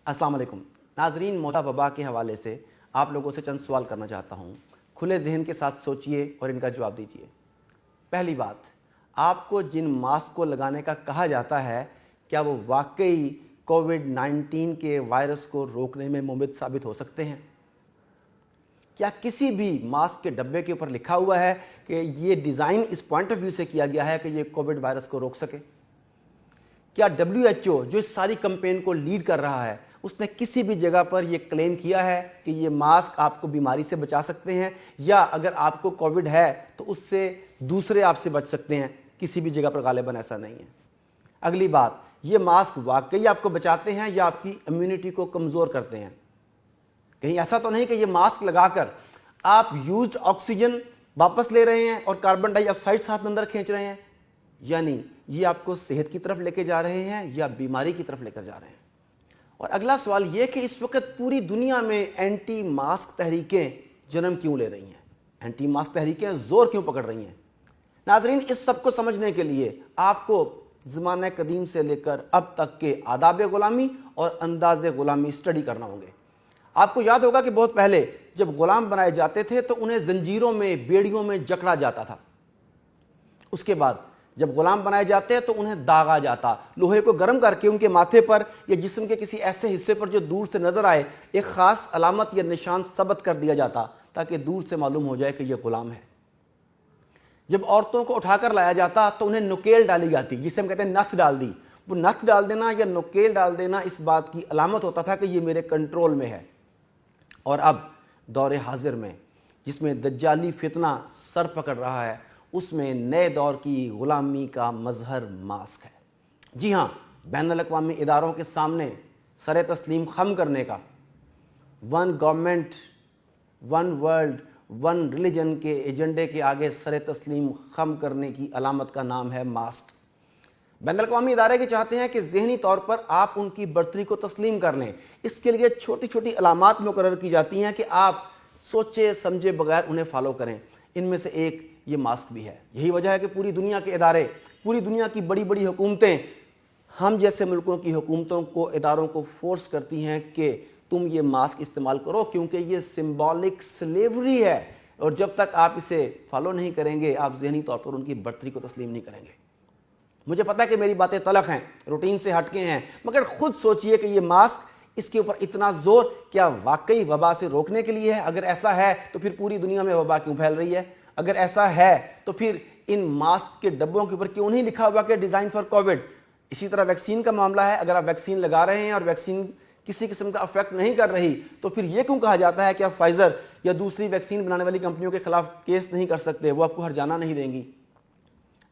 अस्सलाम वालेकुम नाजरीन, मौदा वबा के हवाले से आप लोगों से चंद सवाल करना चाहता हूँ। खुले जहन के साथ सोचिए और इनका जवाब दीजिए। पहली बात, आपको जिन मास्क को लगाने का कहा जाता है, क्या वो वाकई कोविड-19 के वायरस को रोकने में मुफीद साबित हो सकते हैं? क्या किसी भी मास्क के डब्बे के ऊपर लिखा हुआ है कि ये डिज़ाइन इस पॉइंट ऑफ व्यू से किया गया है कि ये कोविड वायरस को रोक सके? क्या WHO जो इस सारी कैंपेन को लीड कर रहा है, उसने किसी भी जगह पर यह क्लेम किया है कि ये मास्क आपको बीमारी से बचा सकते हैं, या अगर आपको कोविड है तो उससे दूसरे आपसे बच सकते हैं? किसी भी जगह पर गालिबन ऐसा नहीं है। अगली बात, ये मास्क वाकई आपको बचाते हैं या आपकी इम्यूनिटी को कमज़ोर करते हैं? कहीं ऐसा तो नहीं कि ये मास्क लगाकर आप यूज्ड ऑक्सीजन वापस ले रहे हैं और कार्बन डाइऑक्साइड साथ अंदर खींच रहे हैं? यानी ये आपको सेहत की तरफ लेके जा रहे हैं या बीमारी की तरफ लेकर जा रहे हैं? और अगला सवाल ये कि इस वक्त पूरी दुनिया में एंटी मास्क तहरीकें जन्म क्यों ले रही हैं? एंटी मास्क तहरीकें जोर क्यों पकड़ रही हैं? नाजरीन, इस सब को समझने के लिए आपको ज़माने कदीम से लेकर अब तक के आदाब गुलामी और अंदाज़ गुलामी स्टडी करना होंगे। आपको याद होगा कि बहुत पहले जब गुलाम बनाए जाते थे तो उन्हें जंजीरों में, बेड़ियों में जकड़ा जाता था। उसके बाद जब गुलाम बनाए जाते हैं तो उन्हें दागा जाता, लोहे को गर्म करके उनके माथे पर या जिस्म के किसी ऐसे हिस्से पर जो दूर से नजर आए एक खास अलामत या निशान सबत कर दिया जाता ताकि दूर से मालूम हो जाए कि यह गुलाम है। जब औरतों को उठाकर लाया जाता तो उन्हें नुकेल डाली जाती, जिसे हम कहते हैं नथ डाल दी। वो नथ डाल देना या नुकेल डाल देना इस बात की अलामत होता था कि ये मेरे कंट्रोल में है। और अब दौर हाजिर में, जिसमें दज्जाली फितना सर पकड़ रहा है, उसमें नए दौर की गुलामी का मजहर मास्क है। जी हाँ, बैनुल-अक़वामी इदारों के सामने सर तस्लीम खम करने का, one government one world one religion के एजेंडे के आगे सर तस्लीम खम करने की अलामत का नाम है मास्क। बैनुल-अक़वामी इदारे के चाहते हैं कि ज़हनी तौर पर आप उनकी बर्तरी को तस्लीम कर लें। इसके लिए छोटी छोटी अलामात मुकर्रर की जाती हैं कि आप सोचे समझे बगैर उन्हें फॉलो करें। इनमें से एक ये मास्क भी है। यही वजह है कि पूरी दुनिया के इदारे, पूरी दुनिया की बड़ी बड़ी हुकूमतें हम जैसे मुल्कों की हुकूमतों को, इदारों को फोर्स करती हैं कि तुम ये मास्क इस्तेमाल करो, क्योंकि ये सिंबॉलिक स्लेवरी है और जब तक आप इसे फॉलो नहीं करेंगे आप ज़हनी तौर पर उनकी बर्तरी को तस्लीम नहीं करेंगे। मुझे पता है कि मेरी बातें तलख हैं, रूटीन से हटके हैं, मगर खुद सोचिए कि ये मास्क, इसके ऊपर इतना जोर क्या वाकई वबा से रोकने के लिए है? अगर ऐसा है तो फिर पूरी दुनिया में वबा क्यों फैल रही है? अगर ऐसा है तो फिर इन मास्क के डब्बों के ऊपर क्यों नहीं लिखा हुआ कि डिज़ाइन फॉर कोविड? इसी तरह वैक्सीन का मामला है, अगर आप वैक्सीन लगा रहे हैं और वैक्सीन किसी किस्म का अफेक्ट नहीं कर रही तो फिर यह क्यों कहा जाता है कि आप फाइजर या दूसरी वैक्सीन बनाने वाली कंपनियों के खिलाफ केस नहीं कर सकते, वो आपको हर्जाना नहीं देंगी?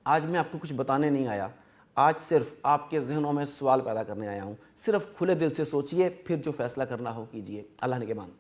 आज मैं आपको कुछ बताने नहीं आया, आज सिर्फ आपके जहनों में सवाल पैदा करने आया हूँ। सिर्फ खुले दिल से सोचिए, फिर जो फैसला करना हो कीजिए। अल्लाह निगहबान।